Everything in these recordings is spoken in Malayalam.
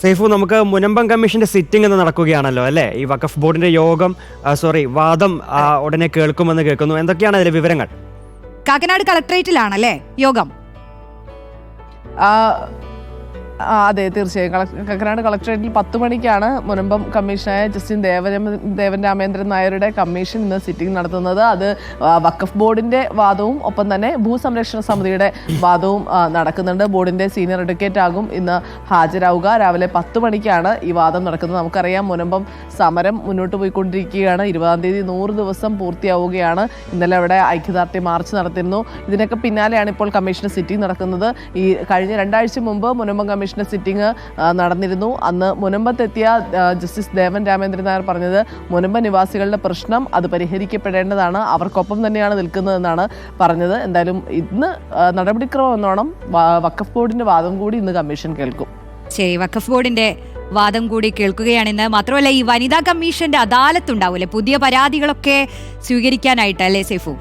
സൈഫു, നമുക്ക് മുനമ്പം കമ്മീഷന്റെ സിറ്റിംഗ് എന്ന് നടക്കുകയാണല്ലോ അല്ലേ? ഈ വഖഫ് ബോർഡിന്റെ വാദം ഉടനെ കേൾക്കുമെന്ന് കേൾക്കുന്നു. എന്തൊക്കെയാണ് അതിലെ വിവരങ്ങൾ? കാക്കനാട് കളക്ടറേറ്റിലാണല്ലേ യോഗം? അതെ, തീർച്ചയായും. കാക്കനാട് കളക്ടറേറ്റിൽ 10 മണിക്കാണ് മുനമ്പം കമ്മീഷനായ ജസ്റ്റിസ് ദേവൻ രാമേന്ദ്രൻ നായരുടെ കമ്മീഷൻ ഇന്ന് സിറ്റിംഗ് നടത്തുന്നത്. അത് വഖഫ് ബോർഡിന്റെ വാദവും ഒപ്പം തന്നെ ഭൂസംരക്ഷണ സമിതിയുടെ വാദവും നടക്കുന്നുണ്ട്. ബോർഡിന്റെ സീനിയർ അഡ്വക്കേറ്റ് ആകും ഇന്ന് ഹാജരാവുക. രാവിലെ 10 മണിക്കാണ് ഈ വാദം നടക്കുന്നത്. നമുക്കറിയാം, മുനമ്പം സമരം മുന്നോട്ട് പോയിക്കൊണ്ടിരിക്കുകയാണ്. 20-ാം തീയതി 100 ദിവസം പൂർത്തിയാവുകയാണ്. ഇന്നലെ അവിടെ ഐക്യദാർഢ്യ മാർച്ച് നടത്തിയിരുന്നു. ഇതിനൊക്കെ പിന്നാലെയാണ് ഇപ്പോൾ കമ്മീഷന്റെ സിറ്റിംഗ് നടക്കുന്നത്. ഈ കഴിഞ്ഞ 2 ആഴ്ച മുമ്പ് മുനമ്പം കമ്മീഷന്റെ സിറ്റിംഗ് നടന്നിരുന്നു. അന്ന് മുനമ്പത്തെത്തിയ ജസ്റ്റിസ് ദേവൻ രാമേന്ദ്രൻ നായർ പറഞ്ഞത് മുനമ്പ നിവാസികളുടെ പ്രശ്നം അത് പരിഹരിക്കപ്പെടേണ്ടതാണ്, അവർക്കൊപ്പം തന്നെയാണ് നിൽക്കുന്നതെന്നാണ് പറഞ്ഞത്. എന്തായാലും ഇന്ന് നടപടിക്രമം എന്നോണം വഖഫ് ബോർഡിന്റെ വാദം കൂടി ഇന്ന് കമ്മീഷൻ കേൾക്കും. ശരി, വഖഫ് ബോർഡിന്റെ വാദം കൂടി കേൾക്കുകയാണിന്ന്. മാത്രമല്ല, ഈ വനിതാ കമ്മീഷന്റെ അദാലത്ത് ഉണ്ടാവൂലേ, പുതിയ പരാതികളൊക്കെ സ്വീകരിക്കാനായിട്ട് അല്ലേ സൈഫു?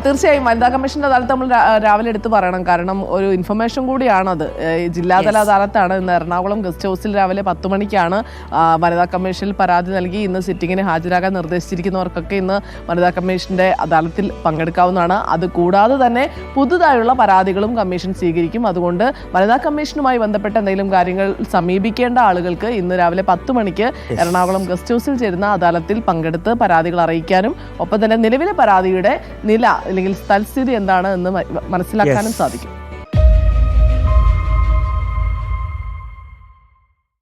തീർച്ചയായും വനിതാ കമ്മീഷന്റെ അദാലത്ത് നമ്മൾ രാവിലെ എടുത്ത് പറയണം. കാരണം ഒരു ഇൻഫർമേഷൻ കൂടിയാണത്. ജില്ലാതല അദാലത്താണ് ഇന്ന് എറണാകുളം ഗസ്റ്റ് ഹൗസിൽ രാവിലെ 10 മണിക്കാണ് വനിതാ കമ്മീഷനിൽ പരാതി നൽകി ഇന്ന് സിറ്റിങ്ങിന് ഹാജരാകാൻ നിർദ്ദേശിച്ചിരിക്കുന്നവർക്കൊക്കെ ഇന്ന് വനിതാ കമ്മീഷന്റെ അദാലത്തിൽ പങ്കെടുക്കാവുന്നതാണ്. അതുകൂടാതെ തന്നെ പുതുതായുള്ള പരാതികളും കമ്മീഷൻ സ്വീകരിക്കും. അതുകൊണ്ട് വനിതാ കമ്മീഷനുമായി ബന്ധപ്പെട്ട എന്തെങ്കിലും കാര്യങ്ങൾ സമീപിക്കേണ്ട ആളുകൾക്ക് ഇന്ന് രാവിലെ 10 മണിക്ക് എറണാകുളം ഗസ്റ്റ് ഹൗസിൽ ചേരുന്ന അദാലത്തിൽ പങ്കെടുത്ത് പരാതികൾ അറിയിക്കാനും ഒപ്പം തന്നെ നിലവിലെ പരാതിയുടെ നില അല്ലെങ്കിൽ തൽസ്ഥിതി എന്താണ് എന്ന് മനസ്സിലാക്കാനും സാധിക്കും.